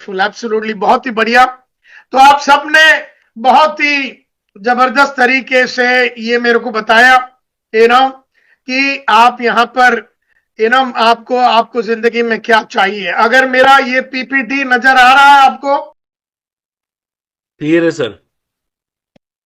Wonderful, absolutely, बहुत ही बढ़िया। तो आप सबने बहुत ही जबरदस्त तरीके से ये मेरे को बताया कि आप यहां पर आपको आपको जिंदगी में क्या चाहिए। अगर मेरा ये पीपीटी नजर आ रहा है आपको? क्लियर है सर।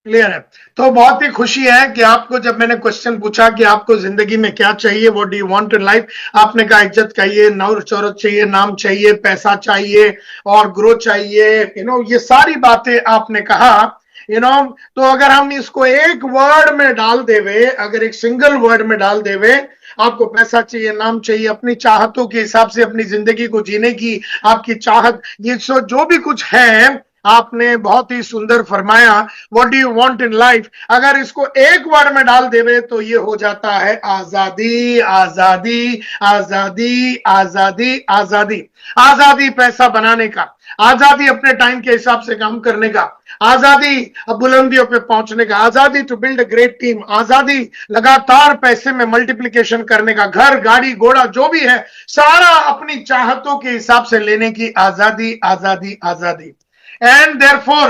क्लियर है। तो बहुत ही खुशी है कि आपको, जब मैंने क्वेश्चन पूछा कि आपको जिंदगी में क्या चाहिए, what do you want in life, आपने कहा इज्जत चाहिए, नौर शोहरत चाहिए, नाम चाहिए, पैसा चाहिए और ग्रोथ चाहिए, ये सारी बातें आपने कहा। तो अगर हम इसको एक वर्ड में डाल देवे, अगर एक सिंगल वर्ड में डाल देवे, आपको पैसा चाहिए, नाम चाहिए, अपनी चाहतों के हिसाब से अपनी जिंदगी को जीने की आपकी चाहत, ये जो भी कुछ है, आपने बहुत ही सुंदर फरमाया। What do you want in life, अगर इसको एक वर्ड में डाल देवे तो ये हो जाता है आजादी, आजादी, आजादी, आजादी, आजादी। आजादी पैसा बनाने का, आजादी अपने टाइम के हिसाब से काम करने का, आजादी बुलंदियों पे पहुंचने का, आजादी to build a great team, आजादी लगातार पैसे में मल्टीप्लिकेशन करने का, घर गाड़ी घोड़ा जो भी है सारा अपनी चाहतों के हिसाब से लेने की आजादी, आजादी, आजादी। एंड देयरफॉर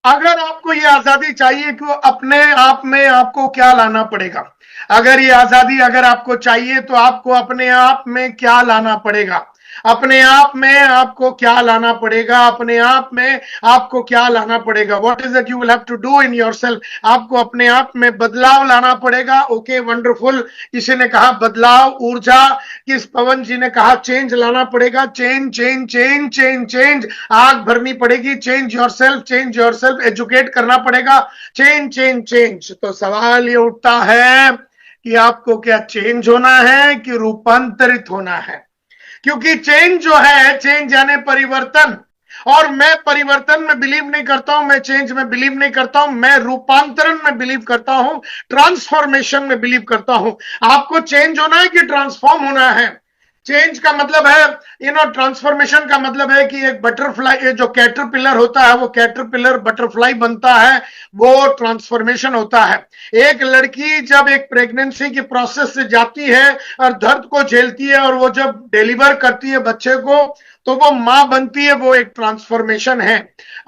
अगर आपको ये आजादी चाहिए कि अपने आप में आपको क्या लाना पड़ेगा, अगर ये आजादी अगर आपको चाहिए तो आपको अपने आप में क्या लाना पड़ेगा, अपने आप में आपको क्या लाना पड़ेगा, अपने आप में आपको क्या लाना पड़ेगा, what is it you will have to do in yourself, आपको अपने आप में बदलाव लाना पड़ेगा। Okay, wonderful. किसी ने कहा बदलाव, ऊर्जा, किस पवन जी ने कहा चेंज लाना पड़ेगा, change change change change change, आग भरनी पड़ेगी, change yourself, change yourself, educate करना पड़ेगा, चेंज चेंज चेंज। तो सवाल ये उठता है कि आपको क्या चेंज होना है कि रूपांतरित होना है, क्योंकि चेंज जो है, चेंज यानी परिवर्तन, और मैं परिवर्तन में बिलीव नहीं करता हूं, मैं चेंज में बिलीव नहीं करता हूं, मैं रूपांतरण में बिलीव करता हूं, ट्रांसफॉर्मेशन में बिलीव करता हूं। आपको चेंज होना है कि ट्रांसफॉर्म होना है? चेंज का मतलब है, ट्रांसफॉर्मेशन का मतलब है कि एक बटरफ्लाई, जो कैटरपिलर होता है वो कैटरपिलर बटरफ्लाई बनता है, वो ट्रांसफॉर्मेशन होता है। एक लड़की जब एक प्रेगनेंसी की प्रोसेस से जाती है और दर्द को झेलती है, और वो जब डिलीवर करती है बच्चे को, तो वो मां बनती है, वो एक ट्रांसफॉर्मेशन है।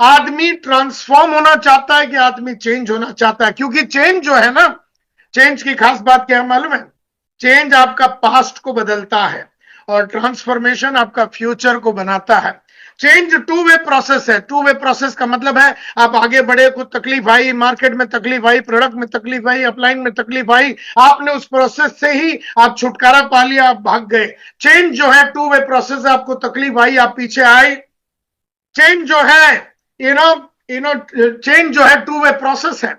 आदमी ट्रांसफॉर्म होना चाहता है कि आदमी चेंज होना चाहता है? क्योंकि चेंज जो है ना, चेंज की खास बात क्या है मालूम है? चेंज आपका पास्ट को बदलता है और ट्रांसफॉर्मेशन आपका फ्यूचर को बनाता है। चेंज टू वे प्रोसेस है। टू वे प्रोसेस का मतलब है आप आगे बढ़े, कुछ तकलीफ आई, मार्केट में तकलीफ आई, प्रोडक्ट में तकलीफ आई, अपलाइन में तकलीफ आई, आपने उस प्रोसेस से ही आप छुटकारा पा लिया, आप भाग गए। चेंज जो है टू वे प्रोसेस है, आपको तकलीफ आई, आप पीछे आए। चेंज जो है, चेंज जो है टू वे प्रोसेस है,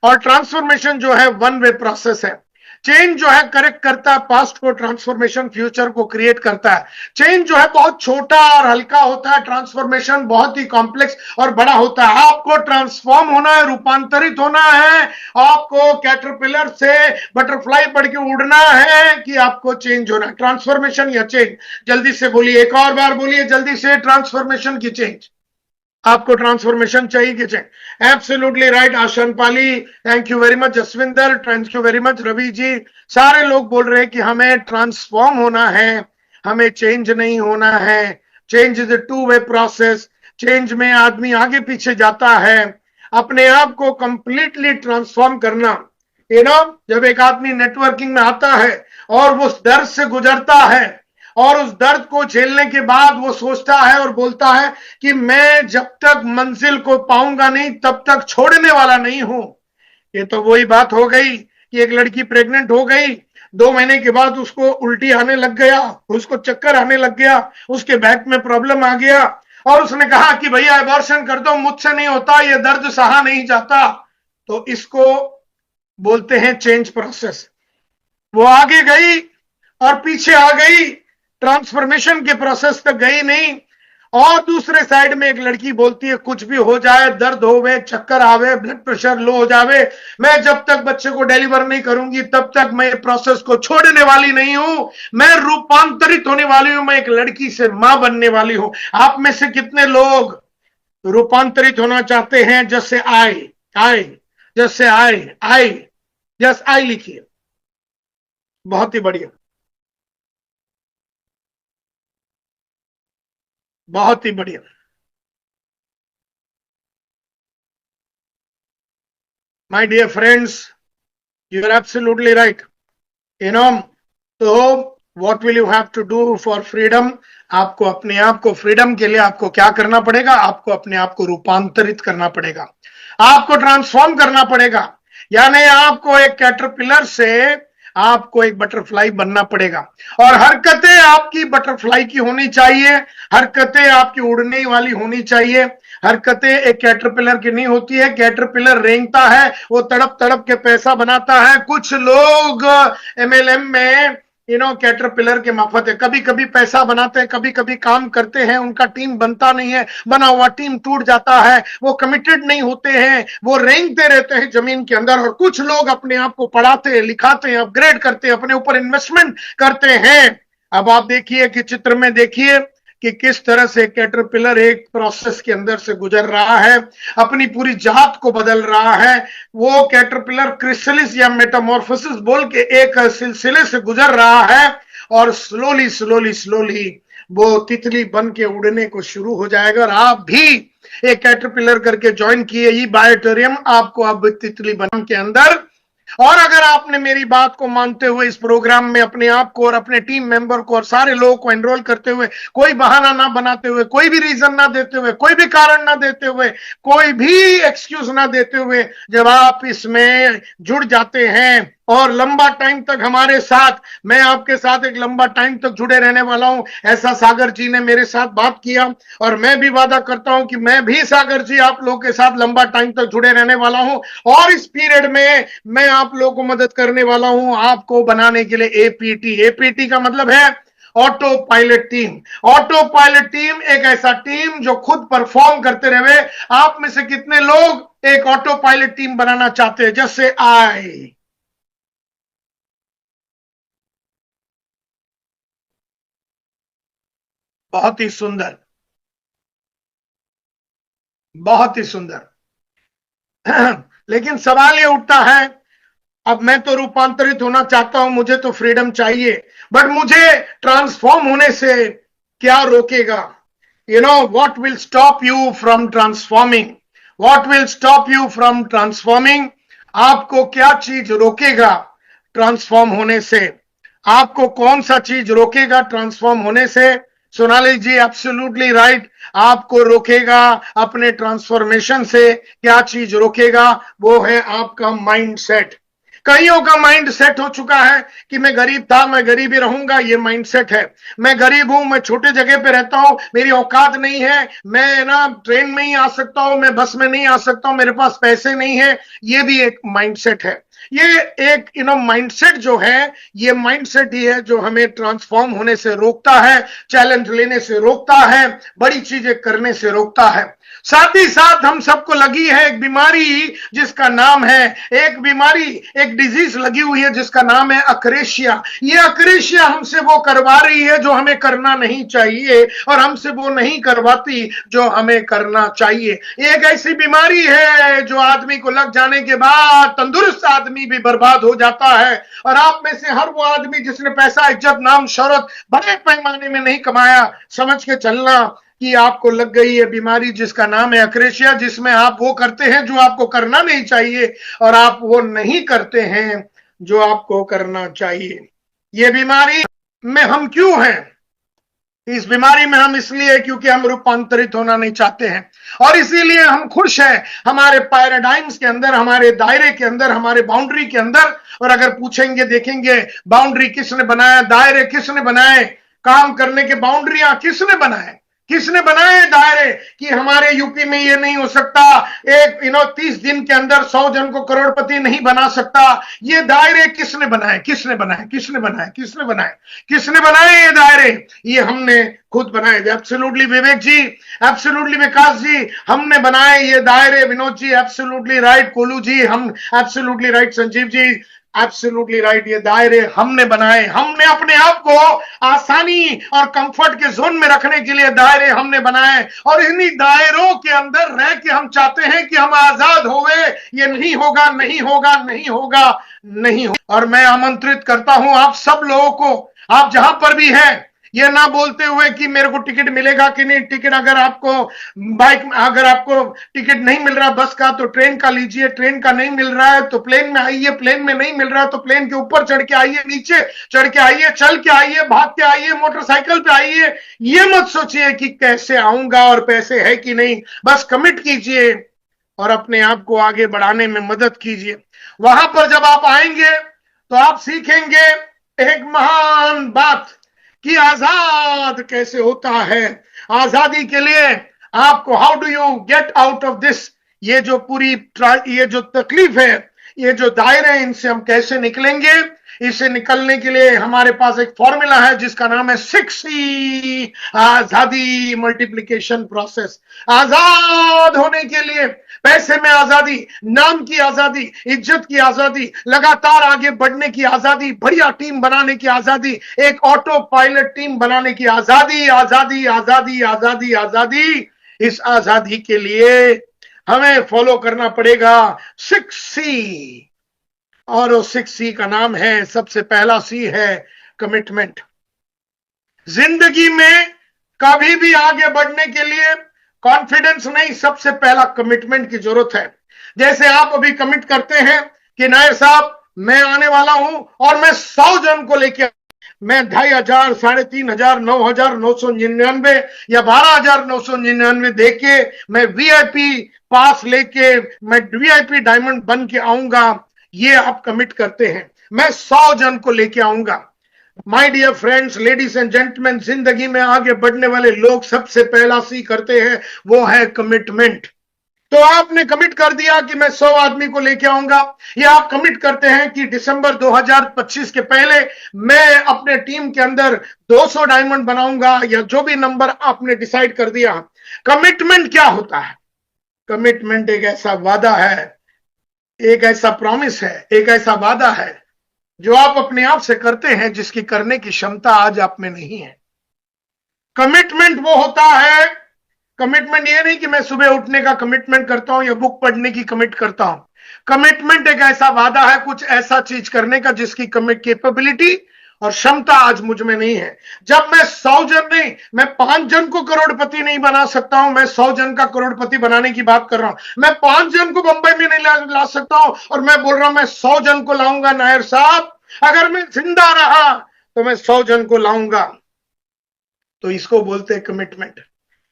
और ट्रांसफॉर्मेशन जो है वन वे प्रोसेस है। चेंज जो है करेक्ट करता है पास्ट को, ट्रांसफॉर्मेशन फ्यूचर को क्रिएट करता है। चेंज जो है बहुत छोटा और हल्का होता है, ट्रांसफॉर्मेशन बहुत ही कॉम्प्लेक्स और बड़ा होता है। आपको ट्रांसफॉर्म होना है, रूपांतरित होना है, आपको कैटरपिलर से बटरफ्लाई बढ़ के उड़ना है, कि आपको चेंज होना है? ट्रांसफॉर्मेशन या चेंज? जल्दी से बोलिए, एक और बार बोलिए जल्दी से, ट्रांसफॉर्मेशन की चेंज? आपको ट्रांसफॉर्मेशन चाहिए कि चाहिए? एब्सोल्युटली राइट आशन पाली, thank you very much Jaswinder, thank you very much Ravi ji. सारे लोग बोल रहे हैं कि हमें ट्रांसफॉर्म होना है, हमें चेंज नहीं होना है। Change is a two way process. Change में आदमी आगे पीछे जाता है, अपने आप को कंप्लीटली ट्रांसफॉर्म करना। जब एक आदमी नेटवर्किंग में आता है और वो उस दर्द से गुजरता है, और उस दर्द को झेलने के बाद वो सोचता है और बोलता है कि मैं जब तक मंजिल को पाऊंगा नहीं तब तक छोड़ने वाला नहीं हूं। ये तो वही बात हो गई कि एक लड़की प्रेग्नेंट हो गई, 2 महीने के बाद उसको उल्टी आने लग गया, उसको चक्कर आने लग गया, उसके बैक में प्रॉब्लम आ गया, और उसने कहा कि भैया अबॉर्शन कर दो, मुझसे नहीं होता, ये दर्द सहा नहीं जाता। तो इसको बोलते हैं चेंज प्रोसेस। वो आगे गई और पीछे आ गई, ट्रांसफॉर्मेशन के प्रोसेस तक गई नहीं। और दूसरे साइड में एक लड़की बोलती है कुछ भी हो जाए, दर्द होवे, चक्कर आवे, ब्लड प्रेशर लो हो जावे, मैं जब तक बच्चे को डिलीवर नहीं करूंगी तब तक मैं प्रोसेस को छोड़ने वाली नहीं हूं, मैं रूपांतरित होने वाली हूं, मैं एक लड़की से मां बनने वाली हूं। आप में से कितने लोग रूपांतरित होना चाहते हैं? जैसे आई, आई, जैसे आई, जस्ट आई लिखिए। बहुत ही बढ़िया। बहुत ही बढ़िया। My dear friends, you are absolutely right. You know, तो what will you have to do for freedom? आपको अपने आप को फ्रीडम के लिए आपको क्या करना पड़ेगा? आपको अपने आप को रूपांतरित करना पड़ेगा, आपको ट्रांसफॉर्म करना पड़ेगा। यानी आपको एक कैटरपिलर से आपको एक बटरफ्लाई बनना पड़ेगा, और हरकतें आपकी बटरफ्लाई की होनी चाहिए, हरकतें आपकी उड़ने वाली होनी चाहिए। हरकतें एक कैटरपिलर की नहीं होती है। कैटरपिलर रेंगता है, वो तड़प तड़प के पैसा बनाता है। कुछ लोग एमएलएम में कैटरपिलर के माफत है, कभी कभी पैसा बनाते हैं, कभी कभी काम करते हैं, उनका टीम बनता नहीं है, बना हुआ टीम टूट जाता है, वो कमिटेड नहीं होते हैं, वो रेंगते रहते हैं जमीन के अंदर। और कुछ लोग अपने आप को पढ़ाते हैं, लिखाते हैं, अपग्रेड करते हैं, अपने ऊपर इन्वेस्टमेंट करते हैं। अब आप देखिए कि चित्र में देखिए कि किस तरह से कैटरपिलर एक प्रोसेस के अंदर से गुजर रहा है, अपनी पूरी जात को बदल रहा है। वो कैटरपिलर क्रिस्टलिस या मेटामॉर्फोसिस बोल के एक सिलसिले से गुजर रहा है, और स्लोली स्लोली स्लोली वो तितली बन के उड़ने को शुरू हो जाएगा। और आप भी एक कैटरपिलर करके ज्वाइन किए ही बायोटेरियम, आपको अब तितली बन के अंदर। और अगर आपने मेरी बात को मानते हुए इस प्रोग्राम में अपने आप को और अपने टीम मेंबर को और सारे लोगों को एनरोल करते हुए, कोई बहाना ना बनाते हुए, कोई भी रीजन ना देते हुए, कोई भी कारण ना देते हुए, कोई भी एक्सक्यूज ना देते हुए, जब आप इसमें जुड़ जाते हैं और लंबा टाइम तक हमारे साथ, मैं आपके साथ एक लंबा टाइम तक जुड़े रहने वाला हूं, ऐसा सागर जी ने मेरे साथ बात किया। और मैं भी वादा करता हूं कि मैं भी सागर जी आप लोगों के साथ लंबा टाइम तक जुड़े रहने वाला हूं, और इस पीरियड में मैं आप लोगों को मदद करने वाला हूं आपको बनाने के लिए एपीटी। एपीटी का मतलब है auto pilot team. Auto pilot team एक ऐसा टीम जो खुद परफॉर्म करते रहे। आप में से कितने लोग एक ऑटो पायलट टीम बनाना चाहते हैं? जैसे आए, बहुत ही सुंदर, बहुत ही सुंदर। लेकिन सवाल ये उठता है, अब मैं तो रूपांतरित होना चाहता हूं, मुझे तो फ्रीडम चाहिए, बट मुझे ट्रांसफॉर्म होने से क्या रोकेगा? What will stop you from transforming? What will stop you from transforming? आपको क्या चीज रोकेगा ट्रांसफॉर्म होने से? आपको कौन सा चीज रोकेगा ट्रांसफॉर्म होने से? सोनाली जी एब्सोल्युटली राइट। आपको रोकेगा अपने ट्रांसफॉर्मेशन से, क्या चीज रोकेगा? वो है आपका माइंड सेट। कईयों का माइंड सेट हो चुका है कि मैं गरीब था, मैं गरीब ही रहूंगा, ये माइंड सेट है। मैं गरीब हूं, मैं छोटे जगह पे रहता हूं, मेरी औकात नहीं है, मैं ना ट्रेन में ही आ सकता हूं, मैं बस में नहीं आ सकता हूं, मेरे पास पैसे नहीं है, ये भी एक माइंड सेट है। ये एक माइंडसेट जो है, ये माइंडसेट ही है जो हमें ट्रांसफॉर्म होने से रोकता है, चैलेंज लेने से रोकता है, बड़ी चीजें करने से रोकता है। साथ ही साथ हम सबको लगी है एक बीमारी जिसका नाम है, एक बीमारी, एक डिजीज लगी हुई है जिसका नाम है अक्रेशिया। ये अक्रेशिया हमसे वो करवा रही है जो हमें करना नहीं चाहिए, और हमसे वो नहीं करवाती जो हमें करना चाहिए। एक ऐसी बीमारी है जो आदमी को लग जाने के बाद तंदुरुस्त आदमी भी बर्बाद हो जाता है। और आप में से हर वो आदमी जिसने पैसा, इज्जत, नाम, शोहरत बड़े पैमाने में नहीं कमाया, समझ के चलना कि आपको लग गई है बीमारी जिसका नाम है अक्रेशिया, जिसमें आप वो करते हैं जो आपको करना नहीं चाहिए, और आप वो नहीं करते हैं जो आपको करना चाहिए। ये बीमारी में हम क्यों हैं? इस बीमारी में हम इसलिए क्योंकि हम रूपांतरित होना नहीं चाहते हैं, और इसीलिए हम खुश हैं हमारे पैराडाइम्स के अंदर, हमारे दायरे के अंदर, हमारे बाउंड्री के अंदर। और अगर पूछेंगे, देखेंगे, बाउंड्री किसने बनाया, दायरे किसने बनाए, काम करने के बाउंड्रियां किसने बनाए, किसने बनाए दायरे कि हमारे यूपी में ये नहीं हो सकता, एक 30 दिन के अंदर 100 जन को करोड़पति नहीं बना सकता। ये दायरे किसने बनाए, किसने बनाए, किसने बनाए, किसने बनाए, किसने बनाए ये दायरे? ये हमने खुद बनाए। एब्सोल्युटली विवेक जी, एब्सोल्युटली विकास जी, हमने बनाए ये दायरे। विनोद जी एब्सोल्युटली राइट, कोलू जी हम absolutely right, Sanjeev ji absolutely right, ये दायरे हमने बनाए। हमने अपने आप को आसानी और कंफर्ट के जोन में रखने के लिए दायरे हमने बनाए, और इन्हीं दायरों के अंदर रह के हम चाहते हैं कि हम आजाद होवे। ये नहीं होगा, नहीं होगा, नहीं होगा, नहीं होगा। और मैं आमंत्रित करता हूं आप सब लोगों को, आप जहां पर भी हैं, ये ना बोलते हुए कि मेरे को टिकट मिलेगा कि नहीं, टिकट अगर आपको अगर आपको टिकट नहीं मिल रहा बस का तो ट्रेन का लीजिए, ट्रेन का नहीं मिल रहा है तो प्लेन में आइए, प्लेन में नहीं मिल रहा है तो प्लेन के ऊपर चढ़ के आइए, नीचे चढ़ के आइए, चल के आइए, भाग के आइए, मोटरसाइकिल पे आइए। ये मत सोचिए कि कैसे आऊंगा और पैसे है कि नहीं, बस कमिट कीजिए और अपने आप को आगे बढ़ाने में मदद कीजिए। वहां पर जब आप आएंगे तो आप सीखेंगे एक महान बात कि आजाद कैसे होता है। आजादी के लिए आपको how do you get out of this, ये जो पूरी ये जो तकलीफ है, ये जो दायरे हैं, इनसे हम कैसे निकलेंगे। इसे निकलने के लिए हमारे पास एक फॉर्मूला है जिसका नाम है 6C, आजादी मल्टीप्लिकेशन प्रोसेस। आजाद होने के लिए पैसे में आजादी, नाम की आजादी, इज्जत की आजादी, लगातार आगे बढ़ने की आजादी, बढ़िया टीम बनाने की आजादी, एक ऑटो पायलट टीम बनाने की आजादी, आजादी आजादी आजादी आजादी। इस आजादी के लिए हमें फॉलो करना पड़ेगा 6C, और वो 6C का नाम है, सबसे पहला C है कमिटमेंट। जिंदगी में कभी भी आगे बढ़ने के लिए कॉन्फिडेंस नहीं, सबसे पहला कमिटमेंट की जरूरत है। जैसे आप अभी कमिट करते हैं कि नायर साहब मैं आने वाला हूं और मैं 100 जन को लेके, मैं 2500, 3500, 9999 या 12999 देके मैं वीआईपी पास लेके मैं वीआईपी डायमंड बन के आऊंगा, ये आप कमिट करते हैं। मैं 100 जन को लेके आऊंगा। My dear friends, ladies and gentleman, जिंदगी में आगे बढ़ने वाले लोग सबसे पहला सी करते हैं, वो है कमिटमेंट। तो आपने कमिट कर दिया कि मैं 100 आदमी को लेके आऊंगा, या आप कमिट करते हैं कि दिसंबर 2025 के पहले मैं अपने टीम के अंदर 200 डायमंड बनाऊंगा, या जो भी नंबर आपने डिसाइड कर दिया। कमिटमेंट क्या होता है? कमिटमेंट एक ऐसा वादा है, एक ऐसा प्रॉमिस है, एक ऐसा वादा है जो आप अपने आप से करते हैं, जिसकी करने की क्षमता आज आप में नहीं है। कमिटमेंट वो होता है, कमिटमेंट ये नहीं कि मैं सुबह उठने का कमिटमेंट करता हूं या बुक पढ़ने की कमिट करता हूं। कमिटमेंट एक ऐसा वादा है कुछ ऐसा चीज करने का जिसकी कैपेबिलिटी और क्षमता आज मुझ में नहीं है। जब मैं 100 जन नहीं, मैं 5 जन को करोड़पति नहीं बना सकता हूं, मैं 100 जन का करोड़पति बनाने की बात कर रहा हूं। मैं 5 जन को बंबई में नहीं ला सकता हूं और मैं बोल रहा हूं मैं 100 जन को लाऊंगा। नायर साहब अगर मैं जिंदा रहा तो मैं 100 जन को लाऊंगा। तो इसको बोलते हैं कमिटमेंट।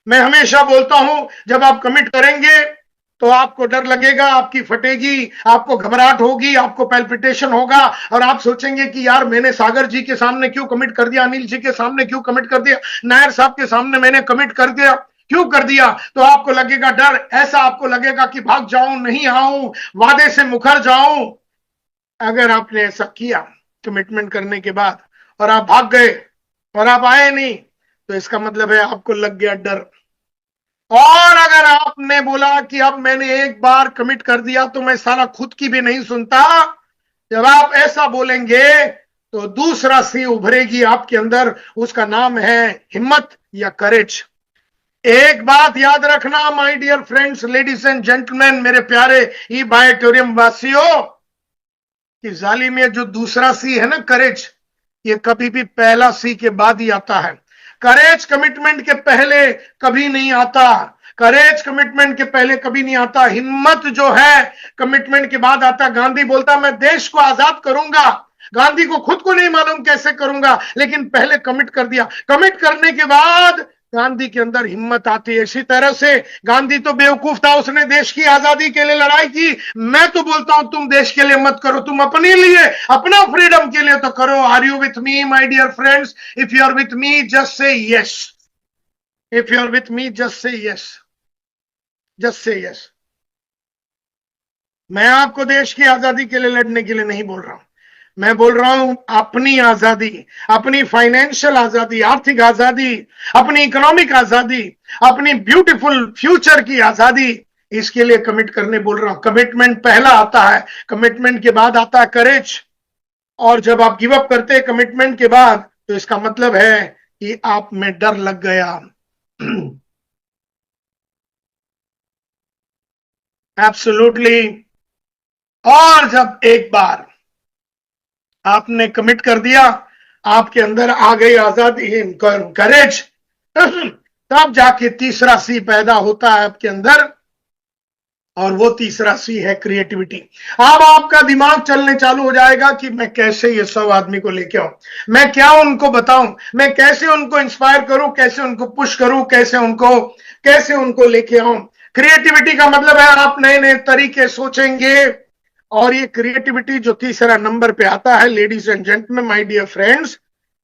मैं हमेशा बोलता हूं जब आप कमिट करेंगे तो आपको डर लगेगा, आपकी फटेगी, आपको घबराहट होगी, आपको पैल्पिटेशन होगा, और आप सोचेंगे कि यार मैंने सागर जी के सामने क्यों कमिट कर दिया, अनिल जी के सामने क्यों कमिट कर दिया, नायर साहब के सामने मैंने कमिट कर दिया, क्यों कर दिया। तो आपको लगेगा डर, ऐसा आपको लगेगा कि भाग जाऊं, नहीं आऊं, वादे से मुकर जाऊं। अगर आपने ऐसा किया कमिटमेंट करने के बाद और आप भाग गए और आप आए नहीं, तो इसका मतलब है आपको लग गया डर। और अगर आपने बोला कि अब मैंने एक बार कमिट कर दिया तो मैं साला खुद की भी नहीं सुनता, जब आप ऐसा बोलेंगे तो दूसरा सी उभरेगी आपके अंदर, उसका नाम है हिम्मत या करेज। एक बात याद रखना my dear friends, ladies and gentleman, मेरे प्यारे ई बायोटोरियम वासियों, कि जाली में जो दूसरा सी है ना करेज, ये कभी भी पहला सी के बाद ही आता है। करेज कमिटमेंट के पहले कभी नहीं आता, करेज कमिटमेंट के पहले कभी नहीं आता। हिम्मत जो है कमिटमेंट के बाद आता। गांधी बोलता मैं देश को आजाद करूंगा, गांधी को खुद को नहीं मालूम कैसे करूंगा, लेकिन पहले कमिट कर दिया। कमिट करने के बाद गांधी के अंदर हिम्मत आती है। इसी तरह से गांधी तो बेवकूफ था, उसने देश की आजादी के लिए लड़ाई की। मैं तो बोलता हूं तुम देश के लिए मत करो, तुम अपने लिए, अपना फ्रीडम के लिए तो करो। Are you with me my dear friends? If you are with me just say yes, if you are with me just say yes, just say yes. मैं आपको देश की आजादी के लिए लड़ने के लिए नहीं बोल रहा हूं, मैं बोल रहा हूं अपनी आजादी, अपनी फाइनेंशियल आजादी, आर्थिक आजादी, अपनी इकोनॉमिक आजादी, अपनी ब्यूटीफुल फ्यूचर की आजादी, इसके लिए कमिट करने बोल रहा हूं। कमिटमेंट पहला आता है, कमिटमेंट के बाद आता है करेज। और जब आप गिव अप करते हैं कमिटमेंट के बाद, तो इसका मतलब है कि आप में डर लग गया। एब्सोल्युटली। और जब एक बार आपने कमिट कर दिया, आपके अंदर आ गई आजादी, करेज, तब जाके तीसरा सी पैदा होता है आपके अंदर, और वो तीसरा सी है क्रिएटिविटी। अब आपका दिमाग चलने चालू हो जाएगा कि मैं कैसे ये 100 आदमी को लेके आऊं, मैं क्या उनको बताऊं, मैं कैसे उनको इंस्पायर करूं, कैसे उनको पुश करूं, कैसे उनको लेके आऊं। क्रिएटिविटी का मतलब है आप नए नए तरीके सोचेंगे, और ये क्रिएटिविटी जो तीसरा नंबर पे आता है, ladies and gentleman, my dear friends,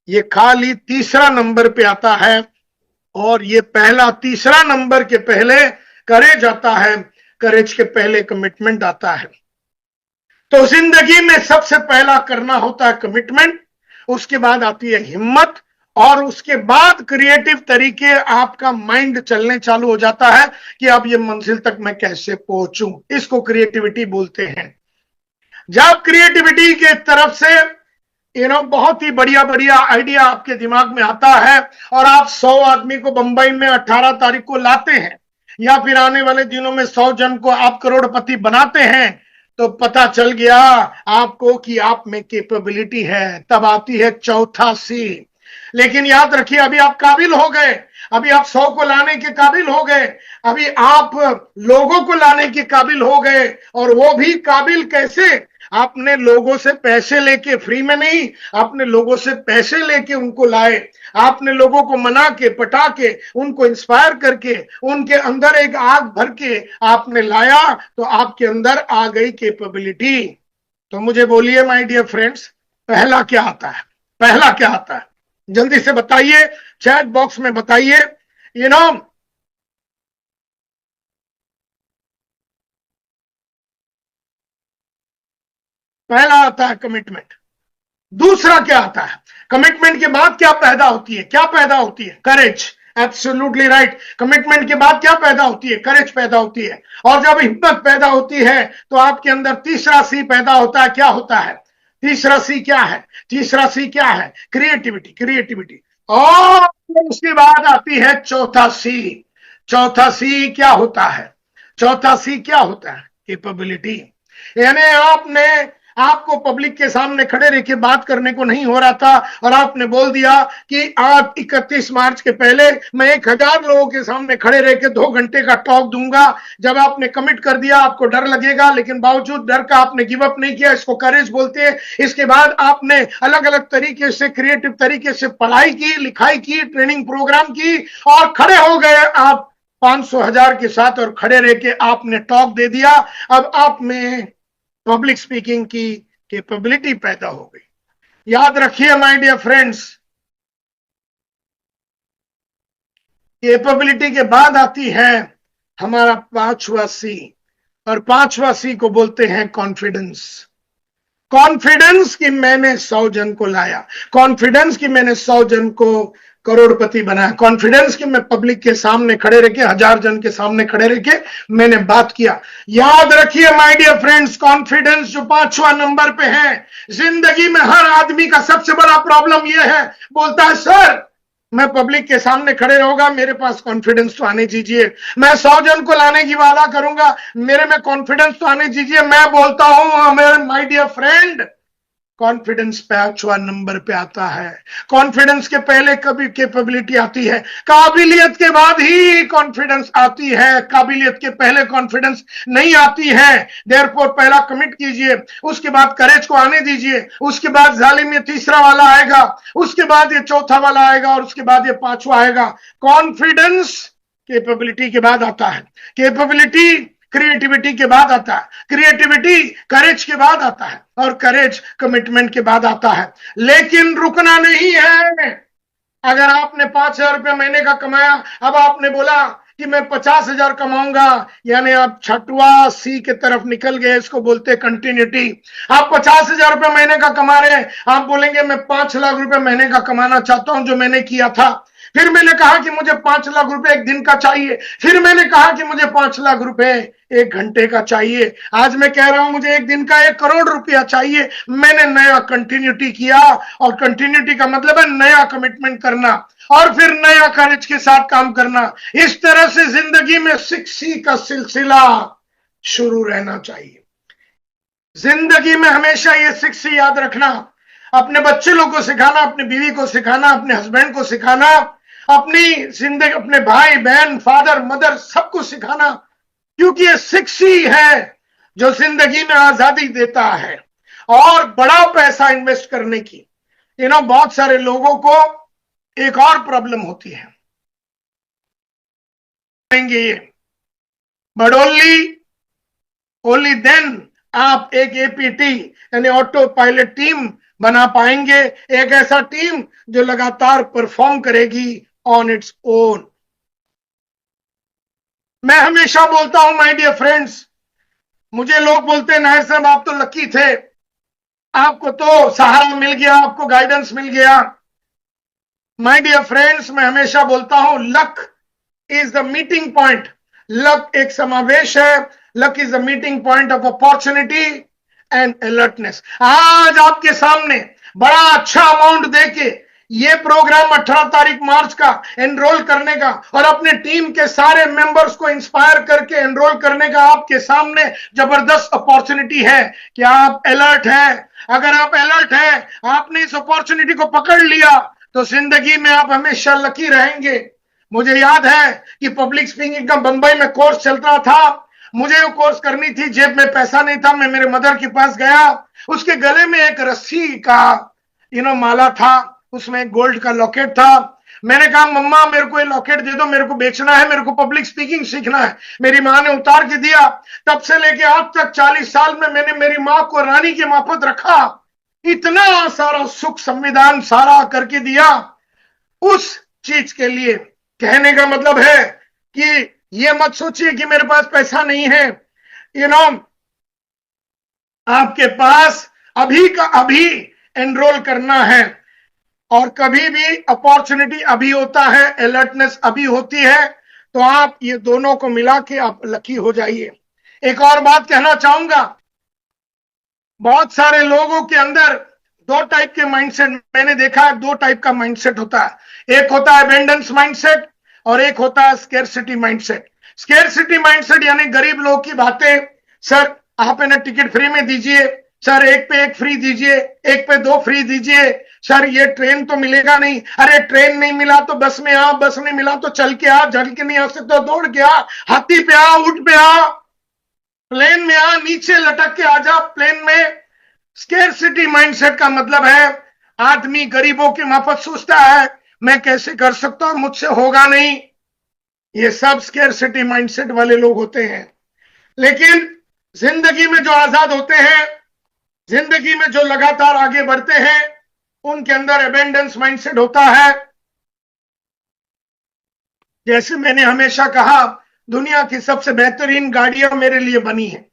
ये खाली तीसरा नंबर पे आता है, और ये पहला, तीसरा नंबर के पहले करेज आता है, करेज के पहले कमिटमेंट आता है। तो जिंदगी में सबसे पहला करना होता है कमिटमेंट, उसके बाद आती है हिम्मत, और उसके बाद क्रिएटिव तरीके, आपका माइंड चलने चालू हो जाता है कि अब ये मंजिल तक मैं कैसे पहुंचूं। इसको क्रिएटिविटी बोलते हैं। जब क्रिएटिविटी के तरफ से बहुत ही बढ़िया बढ़िया आइडिया आपके दिमाग में आता है, और आप 100 आदमी को बंबई में 18 तारीख को लाते हैं, या फिर आने वाले दिनों में 100 जन को आप करोड़पति बनाते हैं, तो पता चल गया आपको कि आप में कैपेबिलिटी है। तब आती है चौथा सी। लेकिन याद रखिए, अभी आप काबिल हो गए, अभी आप 100 को लाने के काबिल हो गए, अभी आप लोगों को लाने के काबिल हो गए, और वो भी काबिल कैसे? आपने लोगों से पैसे लेके, फ्री में नहीं, आपने लोगों से पैसे लेके उनको लाए, आपने लोगों को मना के, पटा के, उनको इंस्पायर करके, उनके अंदर एक आग भर के आपने लाया, तो आपके अंदर आ गई कैपेबिलिटी। तो मुझे बोलिए माय डियर फ्रेंड्स, पहला क्या आता है? पहला क्या आता है? जल्दी से बताइए, चैट बॉक्स में बताइए। पहला आता है कमिटमेंट। दूसरा क्या आता है? कमिटमेंट के बाद क्या पैदा होती है? क्या पैदा होती है? करेज। Absolutely right. कमिटमेंट के बाद क्या पैदा होती है? करेज पैदा होती है। और जब हिम्मत पैदा होती है, तो आपके अंदर तीसरा सी पैदा होता है। क्या होता है तीसरा सी? क्या है तीसरा सी? क्या है? क्रिएटिविटी। क्रिएटिविटी। और उसके बाद आती है चौथा सी। चौथा सी क्या होता है? चौथा सी क्या होता है? कैपेबिलिटी। यानी आपको पब्लिक के सामने खड़े रह के बात करने को नहीं हो रहा था, और आपने बोल दिया कि आज 31 मार्च के पहले मैं 1000 लोगों के सामने खड़े रह के 2 घंटे का टॉक दूंगा। जब आपने कमिट कर दिया, आपको डर लगेगा, लेकिन बावजूद डर का आपने गिव अप नहीं किया। इसको करेज बोलते हैं। इसके बाद आपने अलग अलग तरीके से, क्रिएटिव तरीके से पढ़ाई की, लिखाई की, ट्रेनिंग प्रोग्राम की, और खड़े हो गए आप 500 1000 के साथ, और खड़े रह के आपने टॉक दे दिया। अब आप में पब्लिक स्पीकिंग की कैपेबिलिटी पैदा हो गई। याद रखिए माय डियर फ्रेंड्स, कैपेबिलिटी के बाद आती है हमारा पांचवा सी, और पांचवा सी को बोलते हैं कॉन्फिडेंस। कॉन्फिडेंस कि मैंने 100 जन को लाया, कॉन्फिडेंस कि मैंने 100 जन को करोड़पति बनाया, कॉन्फिडेंस कि मैं पब्लिक के सामने खड़े रह के, 1000 जन के सामने खड़े रह के मैंने बात किया। याद रखिए माय डियर फ्रेंड्स, कॉन्फिडेंस जो 5वां नंबर पे है। जिंदगी में हर आदमी का सबसे बड़ा प्रॉब्लम यह है, बोलता है सर मैं पब्लिक के सामने खड़े रहूंगा, मेरे पास कॉन्फिडेंस तो आने दीजिए, मैं 100 जन को लाने की वादा करूंगा, मेरे में कॉन्फिडेंस तो आने दीजिए। मैं बोलता हूं मेरे माय डियर फ्रेंड, कॉन्फिडेंस 5वां नंबर पे आता है। कॉन्फिडेंस के पहले कभी कैपेबिलिटी आती है, काबिलियत के बाद ही कॉन्फिडेंस आती है, काबिलियत के पहले कॉन्फिडेंस नहीं आती है। देयरफॉर पहला कमिट कीजिए, उसके बाद करेज को आने दीजिए, उसके बाद जालिम ये तीसरा वाला आएगा, उसके बाद ये चौथा वाला आएगा, और उसके बाद ये 5वां आएगा। कॉन्फिडेंस कैपेबिलिटी के बाद आता है, कैपेबिलिटी क्रिएटिविटी के बाद आता है, क्रिएटिविटी करेज के बाद आता है, और करेज कमिटमेंट के बाद आता है। लेकिन रुकना नहीं है। अगर आपने 5000 रुपये महीने का कमाया, अब आपने बोला कि मैं 50,000 कमाऊंगा, यानी आप 6वां सी की तरफ निकल गए। इसको बोलते हैं कंटिन्यूटी। आप 50,000 रुपये महीने का कमा रहे हैं, आप बोलेंगे मैं 5 लाख रुपए महीने का कमाना चाहता हूं, जो मैंने किया था। फिर मैंने कहा कि मुझे 5 लाख रुपए एक दिन का चाहिए, फिर मैंने कहा कि मुझे 5 लाख रुपए 1 घंटे का चाहिए। आज मैं कह रहा हूं मुझे एक दिन का 1 करोड़ रुपया चाहिए। मैंने नया कंटिन्यूटी किया, और कंटिन्यूटी का मतलब है नया कमिटमेंट करना, और फिर नया करेज के साथ काम करना। इस तरह से जिंदगी में 6C का सिलसिला शुरू रहना चाहिए। जिंदगी में हमेशा ये 6C याद रखना। अपने बच्चे लोग को सिखाना, अपनी बीवी को सिखाना, अपने हस्बैंड को सिखाना, अपनी जिंदगी, अपने भाई बहन, फादर मदर सबको सिखाना, क्योंकि ये 6C है जो जिंदगी में आजादी देता है और बड़ा पैसा इन्वेस्ट करने की। बहुत सारे लोगों को एक और प्रॉब्लम होती है, ये बट ओनली देन आप एक एपीटी यानी ऑटो पायलट टीम बना पाएंगे, एक ऐसा टीम जो लगातार परफॉर्म करेगी ऑन इट्स ओन। मैं हमेशा बोलता हूं माय डियर फ्रेंड्स, मुझे लोग बोलते हैं नायर साहब आप तो लकी थे, आपको तो सहारा मिल गया, आपको गाइडेंस मिल गया। माय डियर फ्रेंड्स, मैं हमेशा बोलता हूं luck is the meeting point. Luck एक समावेश है, luck is the meeting point of opportunity and alertness. आज आपके सामने बड़ा अच्छा अमाउंट देके ये प्रोग्राम 18 तारीख मार्च का एनरोल करने का और अपने टीम के सारे मेंबर्स को इंस्पायर करके एनरोल करने का आपके सामने जबरदस्त अपॉर्चुनिटी है। क्या आप अलर्ट हैं? अगर आप अलर्ट हैं, आपने इस अपॉर्चुनिटी को पकड़ लिया तो जिंदगी में आप हमेशा लकी रहेंगे। मुझे याद है कि पब्लिक स्पीकिंग का बंबई में कोर्स चल रहा था, मुझे वो कोर्स करनी थी, जेब में पैसा नहीं था, मैं मेरे मदर के पास गया, उसके गले में एक रस्सी का माला था, उसमें गोल्ड का लॉकेट था। मैंने कहा मम्मा मेरे को ये लॉकेट दे दो, मेरे को बेचना है, मेरे को पब्लिक स्पीकिंग सीखना है। मेरी माँ ने उतार के दिया। तब से लेके आज तक 40 साल में मैंने मेरी माँ को रानी के माफत रखा। इतना सारा सुख संविधान सारा करके दिया उस चीज के लिए। कहने का मतलब है कि ये मत सोचिए कि मेरे पास पैसा नहीं है। आपके पास अभी का अभी एनरोल करना है और कभी भी अपॉर्चुनिटी अभी होता है, अलर्टनेस अभी होती है, तो आप ये दोनों को मिला के आप लकी हो जाइए। एक और बात कहना चाहूंगा, बहुत सारे लोगों के अंदर दो टाइप के माइंडसेट मैंने देखा है। दो टाइप का माइंडसेट होता है, एक होता है अबेंडेंस माइंडसेट और एक होता है स्केर्सिटी माइंडसेट। स्केर्सिटी माइंडसेट यानी गरीब लोग की बातें, सर आप इन्हें टिकट फ्री में दीजिए, सर एक पे एक फ्री दीजिए, एक पे 2 फ्री दीजिए, सर ये ट्रेन तो मिलेगा नहीं, अरे ट्रेन नहीं मिला तो बस में आ, बस नहीं मिला तो चल के आ, चल के नहीं आ सकते तो दौड़ के आ, हाथी पे आ, ऊंट पे आ, प्लेन में आ, नीचे लटक के आ जा प्लेन में। स्केर्सिटी माइंडसेट का मतलब है आदमी गरीबों की माफत सोचता है, मैं कैसे कर सकता हूं, मुझसे होगा नहीं। ये सब स्केर्सिटी माइंडसेट वाले लोग होते हैं। लेकिन जिंदगी में जो आजाद होते हैं, जिंदगी में जो लगातार आगे बढ़ते हैं, उनके अंदर अबेंडेंस माइंडसेट होता है। जैसे मैंने हमेशा कहा, दुनिया की सबसे बेहतरीन गाड़ियां मेरे लिए बनी है,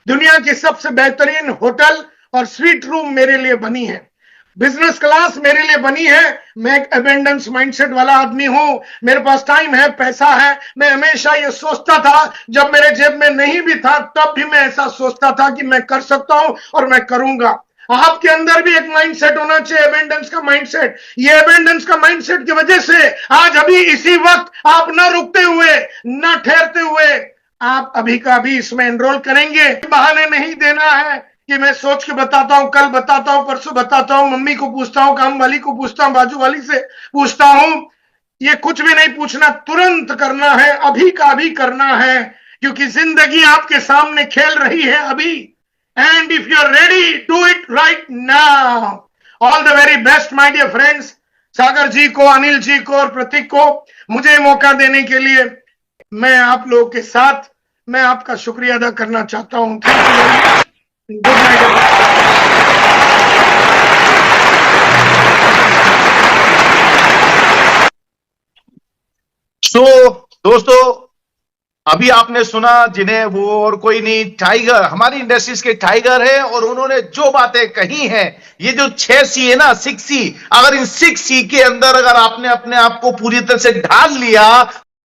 दुनिया की सबसे बेहतरीन होटल और स्वीट रूम मेरे लिए बनी है, बिजनेस क्लास मेरे लिए बनी है। मैं एक अबेंडेंस माइंडसेट वाला आदमी हूं, मेरे पास टाइम है, पैसा है। मैं हमेशा ये सोचता था, जब मेरे जेब में नहीं भी था तब भी मैं ऐसा सोचता था कि मैं कर सकता हूं और मैं करूंगा। आपके अंदर भी एक माइंडसेट होना चाहिए, अबेंडेंस का माइंडसेट। ये अबेंडेंस का माइंडसेट की वजह से आज अभी इसी वक्त आप न रुकते हुए, न ठहरते हुए, आप अभी का अभी इसमें एनरोल करेंगे। बहाने नहीं देना है कि मैं सोच के बताता हूं, कल बताता हूं, परसों बताता हूं, मम्मी को पूछता हूं, काम वाली को पूछता हूं, बाजू वाली से पूछता हूं। ये कुछ भी नहीं पूछना, तुरंत करना है, अभी का अभी करना है, क्योंकि जिंदगी आपके सामने खेल रही है अभी। And if you are ready, do it right now. All the very best my dear friends. Sagar ji को, अनिल जी को और प्रतीक को मुझे मौका देने के लिए मैं आप लोगों के साथ मैं आपका शुक्रिया अदा करना चाहता हूं। Thank you very much. Good night. दोस्तों अभी आपने सुना, जिन्हें वो और कोई नहीं, टाइगर हमारी इंडस्ट्रीज के टाइगर है, और उन्होंने जो बातें कही हैं, ये जो 6C है ना, 6C, अगर इन 6C के अंदर अगर आपने अपने आप को पूरी तरह से ढाल लिया